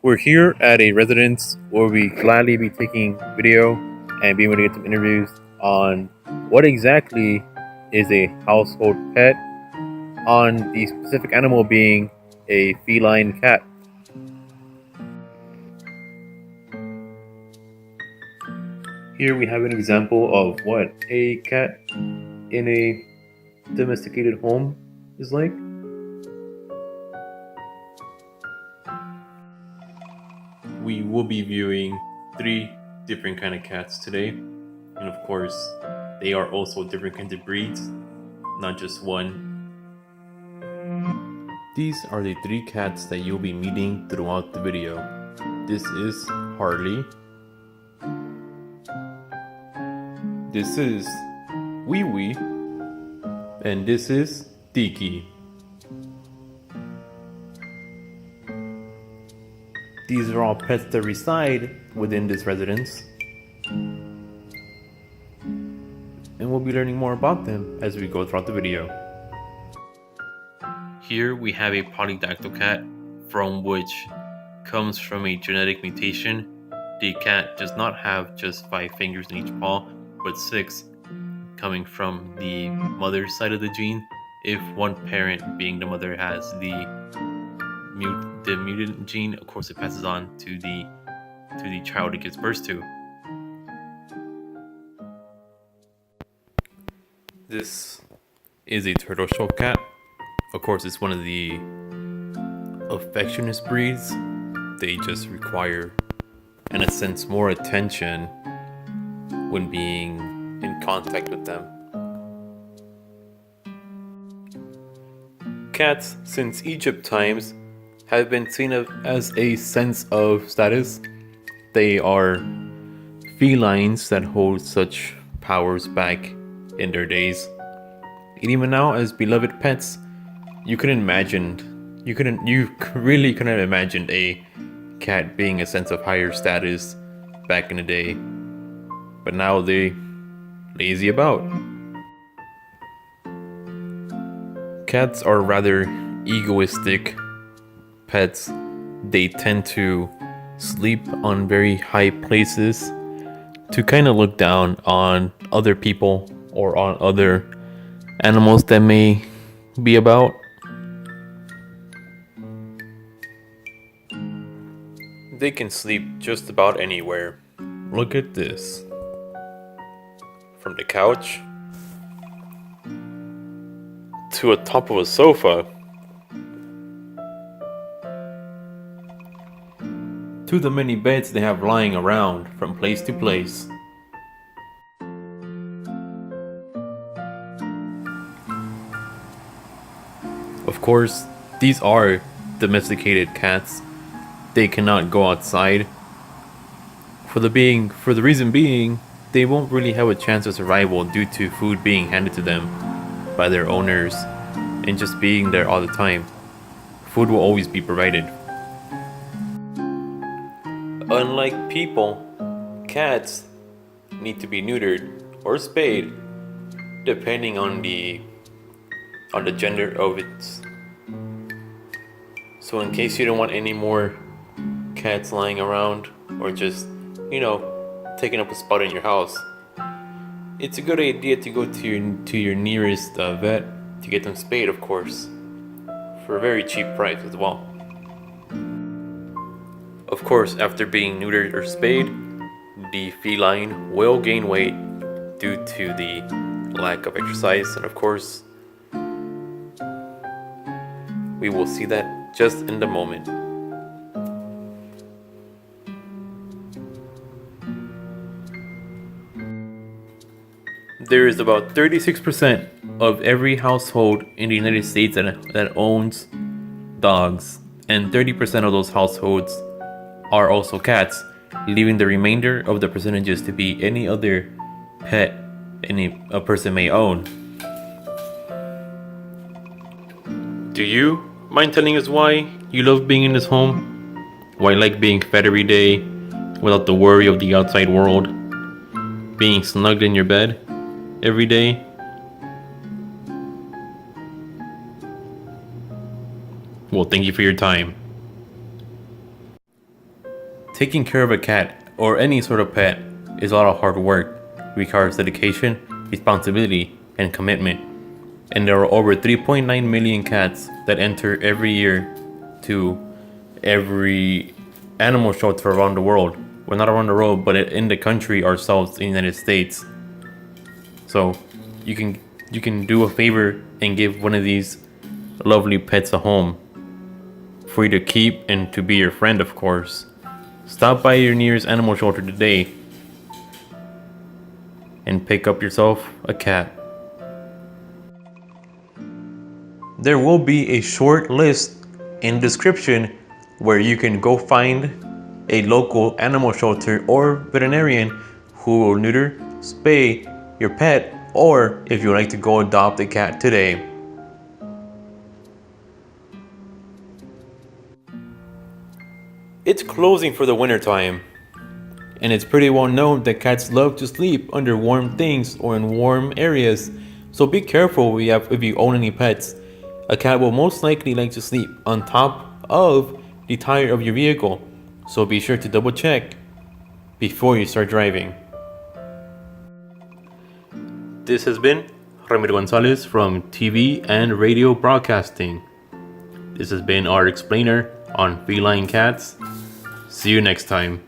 We're here at a residence where we gladly be taking video and being able to get some interviews on what exactly is a household pet, on the specific animal being a feline cat. Here we have an example of what a cat in a domesticated home is like. We will be viewing 3 different kind of cats today, and of course they are also different kinds of breeds, not just one. These are the 3 cats that you'll be meeting throughout the video. This is Harley, this is Wee Wee, and this is Tiki. These are all pets that reside within this residence, and we'll be learning more about them as we go throughout the video. Here we have a polydactyl cat, from which comes from a genetic mutation. The cat does not have just 5 fingers in each paw, but 6, coming from the mother's side of the gene. If one parent, being the mother, has the mutant gene, of course it passes on to the child it gives birth to. This is a turtle-shell cat. Of course, it's one of the affectionate breeds. They just require, in a sense, more attention when being in contact with them. Cats, since Egypt times, have been seen as a sense of status. They are felines that hold such powers back in their days. And even now, as beloved pets, you really couldn't imagine a cat being a sense of higher status back in the day. But now they lazy about. Cats are rather egoistic pets. They tend to sleep on very high places to kind of look down on other people or on other animals that may be about. They can sleep just about anywhere. Look at this. From the couch to a top of a sofa to the many beds they have lying around from place to place. Of course, these are domesticated cats. They cannot go outside. For the reason being, they won't really have a chance of survival due to food being handed to them by their owners and just being there all the time. Food will always be provided. Unlike people, cats need to be neutered or spayed depending on the gender of it. So in case you don't want any more cats lying around or just, taking up a spot in your house, it's a good idea to go to your nearest vet to get them spayed, of course, for a very cheap price as well. Of course, after being neutered or spayed, the feline will gain weight due to the lack of exercise, and of course, we will see that just in a moment. There is about 36% of every household in the United States that owns dogs, and 30% of those households are also cats, leaving the remainder of the percentages to be any other pet a person may own. Do you mind telling us why you love being in this home? Why you like being fed every day without the worry of the outside world? Being snugged in your bed every day? Well, thank you for your time. Taking care of a cat or any sort of pet is a lot of hard work, requires dedication, responsibility, and commitment. And there are over 3.9 million cats that enter every year to every animal shelter around the world. Well, not around the world, but in the country ourselves, in the United States. So you can do a favor and give one of these lovely pets a home for you to keep and to be your friend, of course. Stop by your nearest animal shelter today and pick up yourself a cat. There will be a short list in the description where you can go find a local animal shelter or veterinarian who will neuter, spay your pet, or if you would like to go adopt a cat today. It's closing for the winter time, and it's pretty well known that cats love to sleep under warm things or in warm areas, so be careful if you own any pets. A cat will most likely like to sleep on top of the tire of your vehicle, so be sure to double check before you start driving. This has been Ramiro Gonzalez from TV and Radio Broadcasting. This has been our explainer on feline cats. See you next time.